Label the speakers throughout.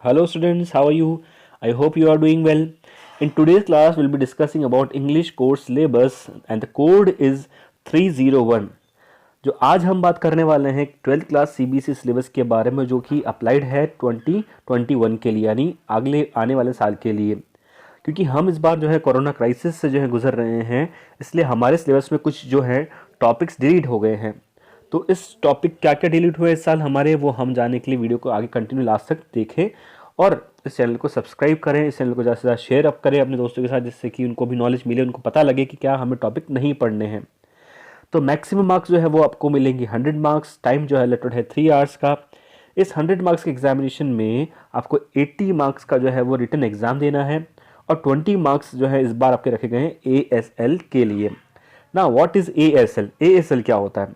Speaker 1: Hello students, how are you? I hope you are doing well. In today's class, we'll be discussing about English course syllabus and the code is 301. जो आज हम बात करने वाले हैं 12th class CBSE syllabus के बारे में जो कि अप्लाइड है 2021 के लिए यानी अगले आने वाले साल के लिए। क्योंकि हम इस बार जो है कोरोना क्राइसिस से जो है गुजर रहे हैं, इसलिए हमारे सिलेबस में कुछ जो है टॉपिक्स डिलीट हो गए हैं। तो इस टॉपिक क्या क्या डिलीट हुए इस साल हमारे, वो हम जानने के लिए वीडियो को आगे कंटिन्यू लास्ट तक देखें और इस चैनल को सब्सक्राइब करें, इस चैनल को ज़्यादा से ज़्यादा शेयर अप करें अपने दोस्तों के साथ, जिससे कि उनको भी नॉलेज मिले, उनको पता लगे कि क्या हमें टॉपिक नहीं पढ़ने हैं। तो मैक्सिमम मार्क्स जो है वो आपको मिलेंगे 100 मार्क्स। टाइम जो है अलॉटेड है 3 आवर्स का। इस 100 मार्क्स के एग्जामिनेशन में आपको 80 मार्क्स का जो है वो रिटन एग्जाम देना है और 20 मार्क्स जो है इस बार आपके रखे गए हैं ASL के लिए। ना व्हाट इज ASL? ASL क्या होता है?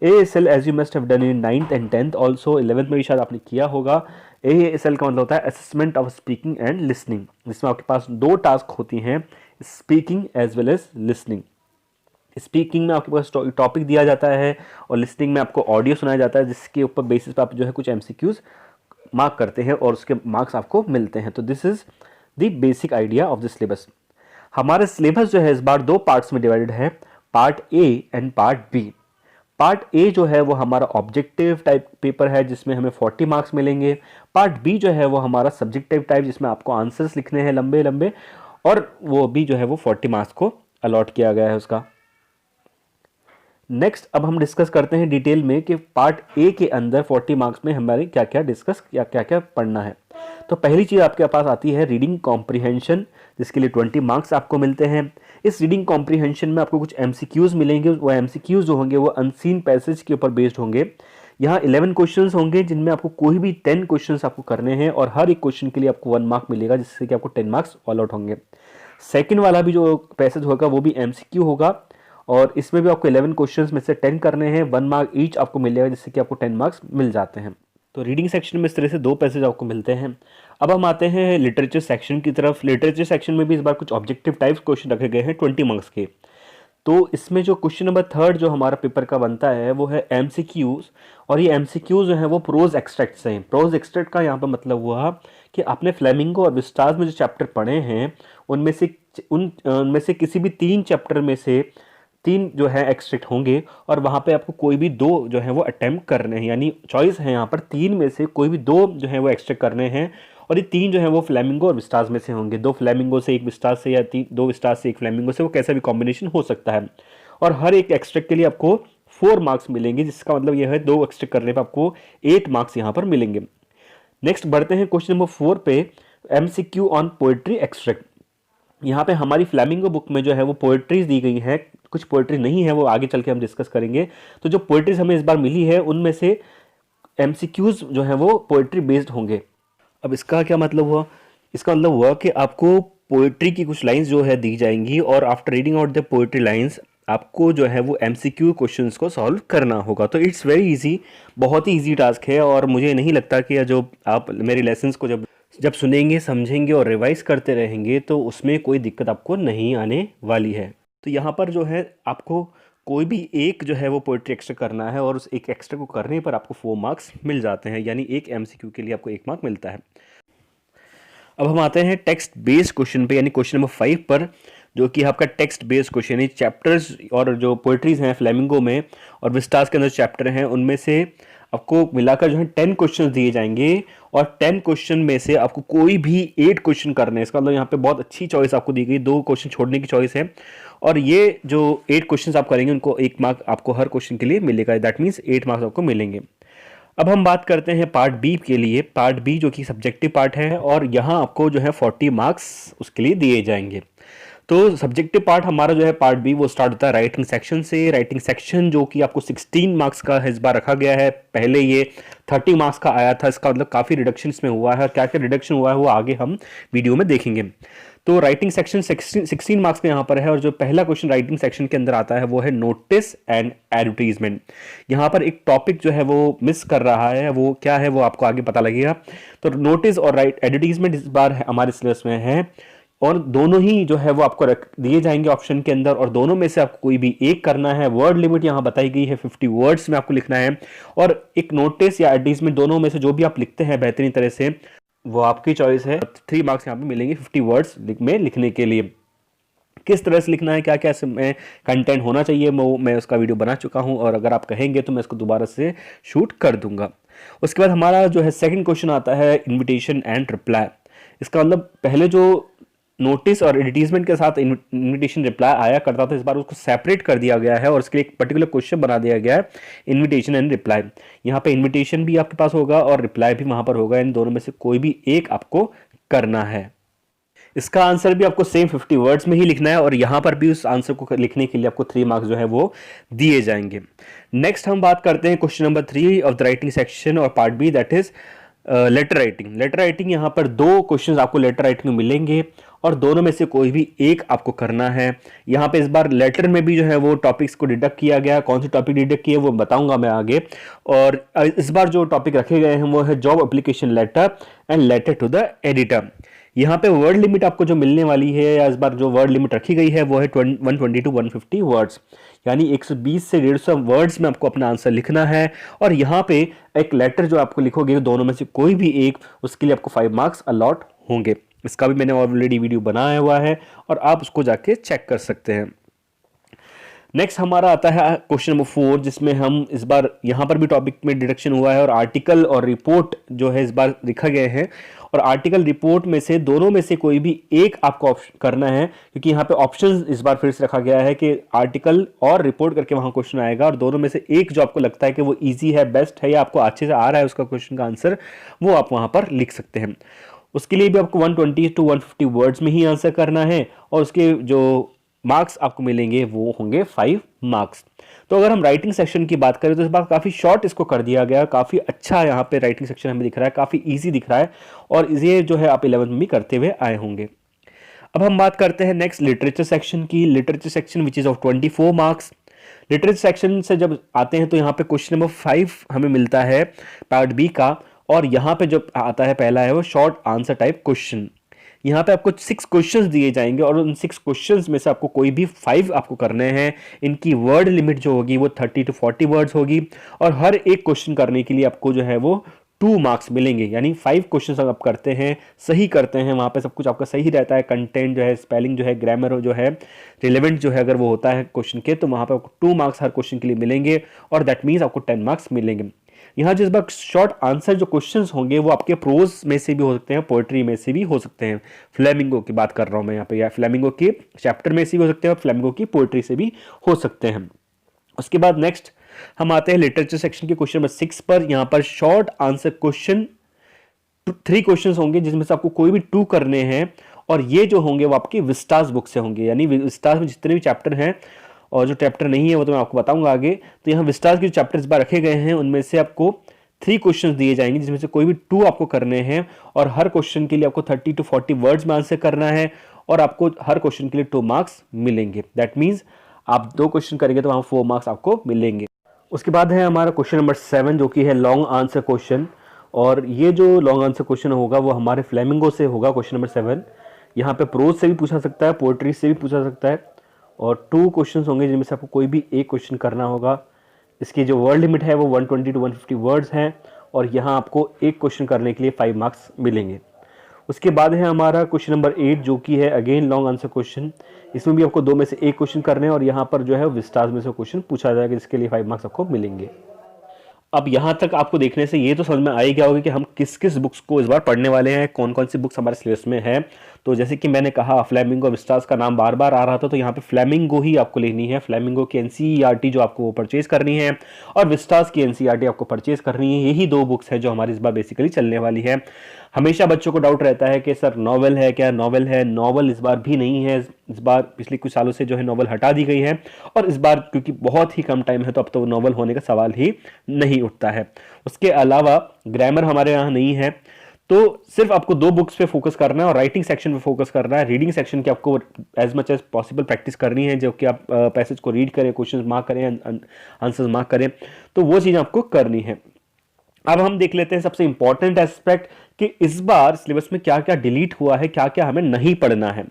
Speaker 1: ASL as you must have done in 9th and 10th also, 11th में भी शायद आपने किया होगा। ASL का मतलब होता है assessment of speaking and listening, जिसमें आपके पास 2 टास्क होती हैं, speaking as well as listening. Speaking में आपके पास टॉपिक दिया जाता है और लिसनिंग में आपको ऑडियो सुनाया जाता है, जिसके ऊपर बेसिस पर आप जो है कुछ MCQs मार्क करते हैं और उसके मार्क्स आपको मिलते हैं। तो this is the basic idea of the syllabus. हमारा सिलेबस जो है इस बार 2 पार्ट्स में डिवाइडेड है, part A and part B। Part A जो है वो हमारा ऑब्जेक्टिव टाइप पेपर है, जिसमें हमें 40 मार्क्स मिलेंगे। पार्ट B जो है वो हमारा सब्जेक्टिव टाइप, जिसमें आपको आंसर्स लिखने हैं लंबे लंबे, और वो भी जो है वो 40 मार्क्स को अलॉट किया गया है उसका। नेक्स्ट अब हम डिस्कस करते हैं डिटेल में कि पार्ट A के अंदर 40 मार्क्स में हमारे क्या क्या पढ़ना है। तो पहली चीज़ आपके पास आती है रीडिंग कॉम्प्रिहेंशन, जिसके लिए 20 मार्क्स आपको मिलते हैं। इस रीडिंग कॉम्प्रिहेंशन में आपको कुछ MCQs मिलेंगे। वो MCQs जो होंगे वो अनसीन पैसेज के ऊपर बेस्ड होंगे। यहाँ 11 क्वेश्चंस होंगे, जिनमें आपको कोई भी 10 क्वेश्चंस आपको करने हैं और हर एक क्वेश्चन के लिए आपको 1 मार्क मिलेगा, जिससे कि आपको 10 मार्क्स ऑल आउट होंगे। सेकेंड वाला भी जो पैसेज होगा वो भी MCQ होगा और इसमें भी आपको 11 क्वेश्चंस में से 10 करने हैं, 1 मार्क ईच आपको मिलेगा, जिससे कि आपको 10 मार्क्स मिल जाते हैं। तो रीडिंग सेक्शन में इस तरह से 2 पैसेज आपको मिलते हैं। अब हम आते हैं लिटरेचर सेक्शन की तरफ। लिटरेचर सेक्शन में भी इस बार कुछ ऑब्जेक्टिव टाइप्स क्वेश्चन रखे गए हैं 20 मार्क्स के। तो इसमें जो क्वेश्चन नंबर 3 जो हमारा पेपर का बनता है वो है MCQs, और ये MCQs जो है वो प्रोज एक्सट्रैक्ट से हैं। प्रोज एक्सट्रैक्ट का यहाँ पर मतलब हुआ कि आपने फ्लेमिंगो और विस्टास में जो चैप्टर पढ़े हैं उनमें से किसी भी 3 चैप्टर में से 3 जो है एक्सट्रैक्ट होंगे और वहाँ पे आपको कोई भी 2 जो है वो अटेम्प्ट करने हैं, यानी चॉइस है यहाँ पर 3 में से कोई भी 2 जो है वो एक्सट्रैक्ट करने हैं और ये 3 जो है वो फ्लेमिंगो और विस्टास में से होंगे। 2 फ्लेमिंगो से 1 विस्टास से या 2 विस्टास से 1 फ्लेमिंगो से, वो कैसा भी कॉम्बिनेशन हो सकता है। और हर एक एक्सट्रैक्ट के लिए आपको 4 मार्क्स मिलेंगे, जिसका मतलब यह है 2 एक्सट्रैक्ट करने पर आपको 8 मार्क्स यहाँ पर मिलेंगे। नेक्स्ट बढ़ते हैं क्वेश्चन नंबर 4 पे, MCQ ऑन पोएट्री एक्सट्रैक्ट। यहाँ पे हमारी फ्लेमिंगो बुक में जो है वो पोएट्रीज दी गई है, कुछ पोएट्री नहीं है, वो आगे चल के हम डिस्कस करेंगे। तो जो पोएट्रीज हमें इस बार मिली है उनमें से MCQs जो है वो पोएट्री बेस्ड होंगे। अब इसका क्या मतलब हुआ? इसका मतलब हुआ कि आपको पोएट्री की कुछ लाइंस जो है दी जाएंगी और after reading out the poetry lines आपको जो है वो MCQ क्वेश्चंस को सॉल्व करना होगा। तो इट्स वेरी इजी, बहुत ही इजी टास्क है और मुझे नहीं लगता कि जो आप मेरे लेसन्स को जब सुनेंगे, समझेंगे और रिवाइज करते रहेंगे तो उसमें कोई दिक्कत आपको नहीं आने वाली है। तो यहाँ पर जो है आपको कोई भी एक जो है वो पोएट्री एक्स्ट्रा करना है और उस एक एक्स्ट्रा को करने पर आपको 4 मार्क्स मिल जाते हैं, यानी एक MCQ के लिए आपको 1 मार्क मिलता है। अब हम आते हैं टेक्स्ट बेस्ड क्वेश्चन पे, यानी क्वेश्चन नंबर 5 पर, जो कि आपका टेक्स्ट बेस्ड क्वेश्चन है। चैप्टर्स और जो पोएट्रीज हैं फ्लेमिंगो में और विस्टास के अंदर चैप्टर हैं, उनमें से आपको मिलाकर जो है 10 क्वेश्चन दिए जाएंगे और 10 क्वेश्चन में से आपको कोई भी 8 क्वेश्चन करने हैं। इसका मतलब यहाँ पे बहुत अच्छी चॉइस आपको दी गई, 2 क्वेश्चन छोड़ने की चॉइस है और ये जो 8 क्वेश्चन आप करेंगे उनको 1 मार्क आपको हर क्वेश्चन के लिए मिलेगा, दैट मीन्स 8 मार्क्स आपको मिलेंगे। अब हम बात करते हैं पार्ट B के लिए। पार्ट B जो कि सब्जेक्टिव पार्ट है और यहाँ आपको जो है 40 मार्क्स उसके लिए दिए जाएंगे। तो सब्जेक्टिव पार्ट हमारा जो है पार्ट B वो स्टार्ट होता है राइटिंग सेक्शन से। राइटिंग सेक्शन जो कि आपको 16 मार्क्स का इस बार रखा गया है, पहले ये 30 मार्क्स का आया था। इसका मतलब काफ़ी रिडक्शन इसमें हुआ है और क्या क्या रिडक्शन हुआ है वो आगे हम वीडियो में देखेंगे। तो राइटिंग सेक्शन 16 मार्क्स का यहाँ पर है और जो पहला क्वेश्चन राइटिंग सेक्शन के अंदर आता है वो है नोटिस एंड एडवर्टीजमेंट। यहाँ पर एक टॉपिक जो है वो मिस कर रहा है, वो क्या है वो आपको आगे पता लगेगा। तो नोटिस और एडवर्टीजमेंट इस बार हमारे सिलेबस में है और दोनों ही जो है वो आपको रख दिए जाएंगे ऑप्शन के अंदर और दोनों में से आपको कोई भी एक करना है। वर्ड लिमिट यहाँ बताई गई है 50 वर्ड्स में आपको लिखना है और एक नोटिस या एडवर्टीजमेंट दोनों में से जो भी आप लिखते हैं बेहतरीन तरह से वो आपकी चॉइस है। 3 मार्क्स यहाँ पे मिलेंगे 50 वर्ड्स में लिखने के लिए। किस तरह से लिखना है, क्या क्या इसमें कंटेंट होना चाहिए, मैं उसका वीडियो बना चुका हूँ, और अगर आप कहेंगे तो मैं इसको दोबारा से शूट कर दूंगा। उसके बाद हमारा जो है सेकंड क्वेश्चन आता है इनविटेशन एंड रिप्लाई। इसका मतलब पहले जो नोटिस और एडवर्टीजमेंट के साथ इनविटेशन रिप्लाई आया करता था, इस बार उसको सेपरेट कर दिया गया है और उसके लिए एक पर्टिकुलर क्वेश्चन बना दिया गया है, इनविटेशन एंड रिप्लाई। यहाँ पे इनविटेशन भी आपके पास होगा और रिप्लाई भी वहां पर होगा, इन दोनों में से कोई भी एक आपको करना है। इसका आंसर भी आपको सेम 50 वर्ड्स में ही लिखना है और यहां पर भी उस आंसर को लिखने के लिए आपको 3 मार्क्स जो है वो दिए जाएंगे। नेक्स्ट हम बात करते हैं question number 3 of the writing section और part B, that is letter writing. Letter writing, यहाँ पर 2 क्वेश्चंस आपको लेटर राइटिंग में मिलेंगे और दोनों में से कोई भी एक आपको करना है। यहाँ पे इस बार लेटर में भी जो है वो टॉपिक्स को डिडक्ट किया गया, कौन से टॉपिक डिडक्ट किए वो बताऊंगा मैं आगे। और इस बार जो टॉपिक रखे गए हैं वो है job application letter and letter to the editor. यहाँ पे वर्ड लिमिट आपको जो मिलने वाली है, या इस बार जो वर्ड लिमिट रखी गई है वो है 120 to 150 वर्ड्स, यानी 120 से 150 वर्ड्स में आपको अपना आंसर लिखना है। और यहाँ पे एक लेटर जो आपको लिखोगे दोनों में से कोई भी एक, उसके लिए आपको 5 मार्क्स अलॉट होंगे। इसका भी मैंने ऑलरेडी वीडियो बनाया हुआ है और आप उसको जाके चेक कर सकते हैं। नेक्स्ट हमारा आता है क्वेश्चन नंबर 4, जिसमें हम इस बार यहाँ पर भी टॉपिक में डिडक्शन हुआ है और आर्टिकल और रिपोर्ट जो है इस बार लिखा गए हैं। और आर्टिकल रिपोर्ट में से दोनों में से कोई भी एक आपको करना है, क्योंकि यहाँ पे ऑप्शंस इस बार फिर से रखा गया है कि आर्टिकल और रिपोर्ट करके वहां क्वेश्चन आएगा और दोनों में से एक जो आपको लगता है कि वो इजी है, बेस्ट है, या आपको अच्छे से आ रहा है उसका क्वेश्चन का आंसर, वो आप वहां पर लिख सकते हैं। उसके लिए भी आपको 120 to 150 वर्ड्स में ही आंसर करना है और उसके जो मार्क्स आपको मिलेंगे वो होंगे 5 मार्क्स। तो अगर हम राइटिंग सेक्शन की बात करें तो इस बार काफ़ी शॉर्ट इसको कर दिया गया, काफ़ी अच्छा यहाँ पे राइटिंग सेक्शन हमें दिख रहा है, काफ़ी इजी दिख रहा है और ये जो है आप 11th में भी करते हुए आए होंगे। अब हम बात करते हैं नेक्स्ट लिटरेचर सेक्शन की। Literature section which is of 24 marks. Literature section से जब आते हैं तो यहाँ पे क्वेश्चन नंबर 5 हमें मिलता है पार्ट बी का, और यहाँ पे जो आता है पहला है वो शॉर्ट आंसर टाइप क्वेश्चन। यहाँ पे आपको 6 क्वेश्चंस दिए जाएंगे और उन 6 क्वेश्चंस में से आपको कोई भी 5 आपको करने हैं। इनकी वर्ड लिमिट जो होगी वो 30 to 40 वर्ड्स होगी और हर एक क्वेश्चन करने के लिए आपको जो है वो 2 मार्क्स मिलेंगे, यानी 5 क्वेश्चंस आप करते हैं, सही करते हैं, वहाँ पे सब कुछ आपका सही रहता है, कंटेंट जो है, स्पेलिंग जो है, ग्रामर जो है, रिलेवेंट जो है अगर वो होता है क्वेश्चन के, तो वहाँ पे आपको 2 मार्क्स हर क्वेश्चन के लिए मिलेंगे और दैट मीन्स आपको 10 मार्क्स मिलेंगे। यहाँ जिस बार शॉर्ट आंसर जो क्वेश्चंस होंगे वो आपके प्रोज में से भी हो सकते हैं, पोएट्री में से भी हो सकते हैं। फ्लेमिंगो की बात कर रहा हूँ मैं यहाँ पे, या फ्लेमिंगो के चैप्टर में से भी हो सकते हैं और फ्लेमिंगो की पोएट्री से भी हो सकते हैं। उसके बाद नेक्स्ट हम आते हैं लिटरेचर सेक्शन के क्वेश्चन नंबर 6 पर। यहाँ पर शॉर्ट आंसर क्वेश्चन 3 क्वेश्चन होंगे जिसमें से आपको कोई भी 2 करने हैं और ये जो होंगे वो आपकी विस्टास बुक से होंगे, यानी विस्टास में जितने भी चैप्टर हैं और जो चैप्टर नहीं है वो तो मैं आपको बताऊंगा आगे। तो यहाँ विस्टास के जो चैप्टर इस बार रखे गए हैं उनमें से आपको 3 क्वेश्चंस दिए जाएंगे जिसमें से कोई भी 2 आपको करने हैं और हर क्वेश्चन के लिए आपको 30 to 40 वर्ड्स में आंसर करना है और आपको हर क्वेश्चन के लिए 2 मार्क्स मिलेंगे। दैट मीन्स आप 2 क्वेश्चन करेंगे तो वहाँ 4 मार्क्स आपको मिलेंगे। उसके बाद है हमारा क्वेश्चन नंबर 7 जो कि है लॉन्ग आंसर क्वेश्चन, और ये जो लॉन्ग आंसर क्वेश्चन होगा वो हमारे फ्लेमिंगो से होगा। क्वेश्चन नंबर 7 यहाँ पे प्रोज से भी पूछा सकता है, पोएट्री से भी पूछा सकता है और 2 क्वेश्चंस होंगे जिनमें से आपको कोई भी एक क्वेश्चन करना होगा। इसकी जो वर्ड लिमिट है वो 120 to 150 वर्ड्स हैं और यहाँ आपको एक क्वेश्चन करने के लिए 5 मार्क्स मिलेंगे। उसके बाद है हमारा क्वेश्चन नंबर 8 जो कि है अगेन लॉन्ग आंसर क्वेश्चन। इसमें भी आपको 2 में से एक क्वेश्चन करने हैं और यहाँ पर जो है विस्टास में से क्वेश्चन पूछा जाएगा जिसके लिए 5 मार्क्स आपको मिलेंगे। अब यहाँ तक आपको देखने से ये तो समझ में आ ही गया होगा कि हम किस किस बुक्स को इस बार पढ़ने वाले हैं, कौन कौन सी बुक्स हमारे सिलेबस में है। तो जैसे कि मैंने कहा फ्लेमिंगो विस्टास का नाम बार बार आ रहा था, तो यहाँ पे फ्लेमिंगो ही आपको लेनी है। फ्लेमिंगो की एनसीईआरटी जो आपको वो परचेज करनी है और विस्टास की एनसीईआरटी आपको परचेज करनी है। यही 2 बुक्स है जो हमारी इस बार बेसिकली चलने वाली है। हमेशा बच्चों को डाउट रहता है कि सर नॉवल है क्या, नॉवल है, नॉवल इस बार भी नहीं है। इस बार पिछले कुछ सालों से जो है नॉवल हटा दी गई है और इस बार क्योंकि बहुत ही कम टाइम है तो अब तो नॉवल होने का सवाल ही नहीं उठता है। उसके अलावा ग्रामर हमारे यहाँ नहीं है, तो सिर्फ आपको 2 बुक्स पे फोकस करना है और राइटिंग सेक्शन पे फोकस करना है। रीडिंग सेक्शन की आपको as much as possible practice करनी है, जो कि आप पैसेज को रीड करें, क्वेश्चन मार्क करें, आंसर्स मार्क करें, तो वो चीज़ आपको करनी है। अब हम देख लेते हैं सबसे इंपॉर्टेंट एस्पेक्ट कि इस बार सिलेबस में क्या क्या डिलीट हुआ है, क्या क्या हमें नहीं पढ़ना है।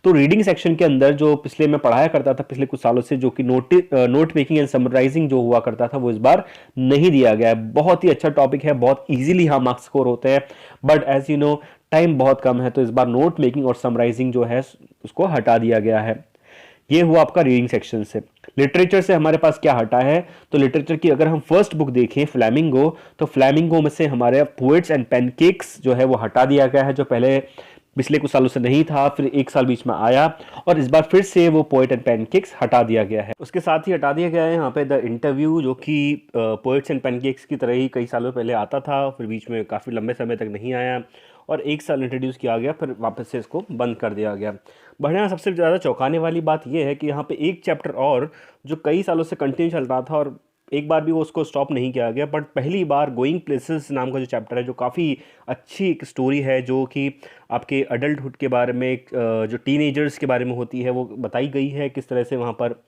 Speaker 1: तो रीडिंग सेक्शन के अंदर जो पिछले मैं पढ़ाया करता था पिछले कुछ सालों से, जो कि नोट मेकिंग एंड समराइजिंग जो हुआ करता था, वो इस बार नहीं दिया गया है। बहुत ही अच्छा टॉपिक है, बहुत ईजिली यहाँ मार्क्स स्कोर होते हैं, but as you know time बहुत कम है, तो इस बार नोट मेकिंग और समराइजिंग जो है उसको हटा दिया गया है। ये हुआ आपका रीडिंग सेक्शन से। लिटरेचर से हमारे पास क्या हटा है, तो लिटरेचर की अगर हम फर्स्ट बुक देखें फ्लैमिंगो, तो फ्लैमिंगो में से हमारे पोएट्स एंड पैनकेक्स जो है वो हटा दिया गया है, जो पहले पिछले कुछ सालों से नहीं था, फिर एक साल बीच में आया और इस बार फिर से वो पोएट एंड पैनकेक्स हटा दिया गया है। उसके साथ ही हटा दिया गया है यहाँ पे द इंटरव्यू, जो कि पोएट्स एंड पैनकेक्स की तरह ही कई सालों पहले आता था, फिर बीच में काफ़ी लंबे समय तक नहीं आया और एक साल इंट्रोड्यूस किया गया, फिर वापस से इसको बंद कर दिया गया। बढ़िया, सबसे ज़्यादा चौंकाने वाली बात यह है कि यहाँ पे एक चैप्टर और जो कई सालों से कंटिन्यू चल रहा था और एक बार भी वो उसको स्टॉप नहीं किया गया, बट पहली बार गोइंग प्लेसेस नाम का जो चैप्टर है, जो काफ़ी अच्छी एक स्टोरी है, जो कि आपके अडल्टहुड के बारे में, जो टीनेजर्स के बारे में होती है, वो बताई गई है किस तरह से वहाँ पर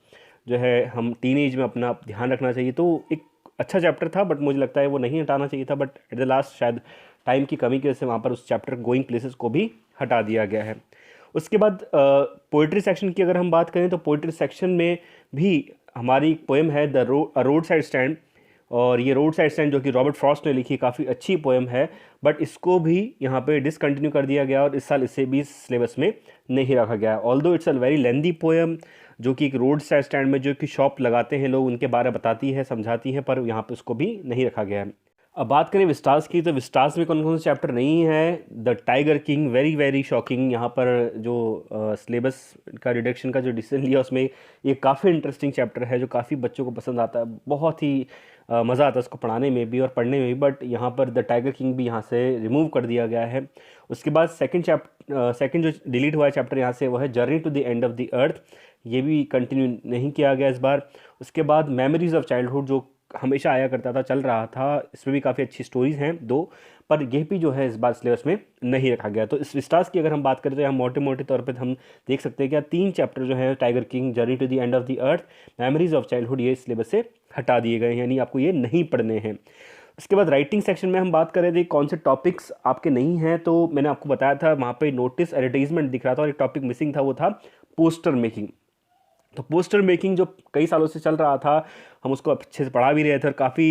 Speaker 1: जो है हम टीनेज में अपना ध्यान रखना चाहिए। तो एक अच्छा चैप्टर था, बट मुझे लगता है वो नहीं हटाना चाहिए था, बट एट द लास्ट शायद टाइम की कमी की वजह से वहाँ पर उस चैप्टर गोइंग प्लेसेस को भी हटा दिया गया है। उसके बाद पोइट्री सेक्शन की अगर हम बात करें, तो पोइट्री सेक्शन में भी हमारी एक पोएम है द रोड साइड स्टैंड, और ये रोड साइड स्टैंड जो कि रॉबर्ट फ्रॉस्ट ने लिखी, काफ़ी अच्छी पोएम है, बट इसको भी यहाँ पे डिसकंटिन्यू कर दिया गया और इस साल इसे भी सिलेबस में नहीं रखा गया। Although it's a very lengthy poem, जो कि एक रोड साइड स्टैंड में जो कि शॉप लगाते हैं लोग, उनके बारे में बताती है, समझाती है, पर यहाँ पे उसको भी नहीं रखा गया है। अब बात करें विस्टास की, तो विस्टास में कौन कौन से चैप्टर नहीं है। The tiger king, very very shocking. यहाँ पर जो सिलेबस का रिडक्शन का जो डिसीजन लिया, उसमें ये काफ़ी इंटरेस्टिंग चैप्टर है, जो काफ़ी बच्चों को पसंद आता है, बहुत ही मज़ा आता है उसको पढ़ाने में भी और पढ़ने में भी, बट यहाँ पर द टाइगर किंग भी यहाँ से रिमूव कर दिया गया है। उसके बाद सेकंड जो डिलीट हुआ है चैप्टर यहाँ से, वो है journey to the end of the earth, ये भी कंटिन्यू नहीं किया गया इस बार। उसके बाद मेमोरीज ऑफ चाइल्डहुड, जो हमेशा आया करता था, चल रहा था, इसमें भी काफ़ी अच्छी स्टोरीज हैं दो, पर यह भी जो है इस बार सिलेबस में नहीं रखा गया। तो इस विस्टास की अगर हम बात करें, तो यहाँ मोटे मोटे तौर पे हम देख सकते हैं कि 3 चैप्टर जो है tiger king, journey to the end of the earth, memories of childhood, ये सिलेबस से हटा दिए गए हैं, यानी आपको ये नहीं पढ़ने हैं। उसके बाद राइटिंग सेक्शन में हम बात करें थे कौन से टॉपिक्स आपके नहीं हैं, तो मैंने आपको बताया था वहाँ पे नोटिस एडवर्टाइजमेंट दिख रहा था और एक टॉपिक मिसिंग था, वो था पोस्टर मेकिंग। तो पोस्टर मेकिंग जो कई सालों से चल रहा था, हम उसको अच्छे से पढ़ा भी रहे थे और काफ़ी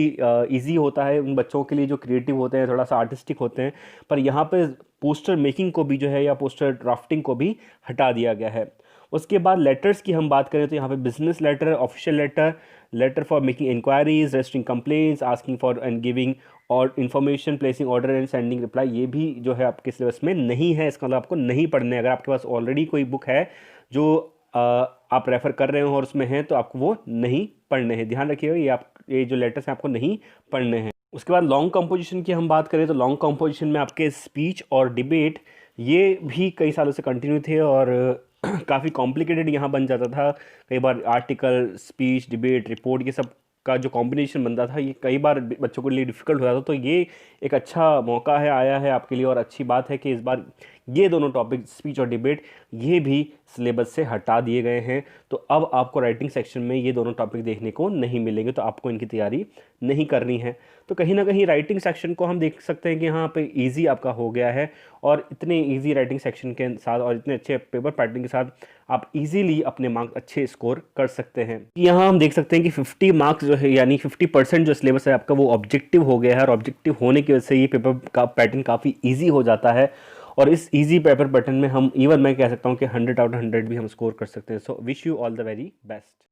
Speaker 1: इजी होता है उन बच्चों के लिए जो क्रिएटिव होते हैं, थोड़ा सा आर्टिस्टिक होते हैं, पर यहाँ पे पोस्टर मेकिंग को भी जो है या पोस्टर ड्राफ्टिंग को भी हटा दिया गया है। उसके बाद लेटर्स की हम बात करें, तो यहाँ पे business letter, official letter, letter for making inquiries, registering complaints, asking for and giving और information, placing order and sending reply, ये भी जो है आपके सिलेबस में नहीं है। इसका मतलब आपको नहीं पढ़ने। अगर आपके पास ऑलरेडी कोई बुक है जो आप रेफ़र कर रहे हो और उसमें हैं, तो आपको वो नहीं पढ़ने हैं। ध्यान रखिएगा, ये जो लेटर्स हैं आपको नहीं पढ़ने हैं। उसके बाद लॉन्ग कंपोजिशन की हम बात करें, तो लॉन्ग कंपोजिशन में आपके स्पीच और डिबेट, ये भी कई सालों से कंटिन्यू थे और काफ़ी कॉम्प्लिकेटेड यहाँ बन जाता था। कई बार आर्टिकल, स्पीच, डिबेट, रिपोर्ट, ये सब का जो कॉम्बिनेशन बनता था, ये कई बार बच्चों के लिए डिफ़िकल्ट हो जाता था। तो ये एक अच्छा मौका है, आया है आपके लिए, और अच्छी बात है कि इस बार ये दोनों टॉपिक, स्पीच और डिबेट, ये भी सिलेबस से हटा दिए गए हैं। तो अब आपको राइटिंग सेक्शन में ये दोनों टॉपिक देखने को नहीं मिलेंगे, तो आपको इनकी तैयारी नहीं करनी है। तो कहीं ना कहीं राइटिंग सेक्शन को हम देख सकते हैं कि यहाँ पे इजी आपका हो गया है, और इतने इजी राइटिंग सेक्शन के साथ और इतने अच्छे पेपर पैटर्न के साथ आप इजीली अपने मार्क्स अच्छे स्कोर कर सकते हैं। यहाँ हम देख सकते हैं कि 50 मार्क्स जो है, यानी 50% जो सिलेबस है आपका, वो ऑब्जेक्टिव हो गया है, और ऑब्जेक्टिव होने की वजह से ये पेपर का पैटर्न काफ़ी ईजी हो जाता है। और इस इजी पेपर पैटर्न में हम इवन मैं कह सकता हूँ कि 100 आउट ऑफ 100 भी हम स्कोर कर सकते हैं। So wish you all the very best.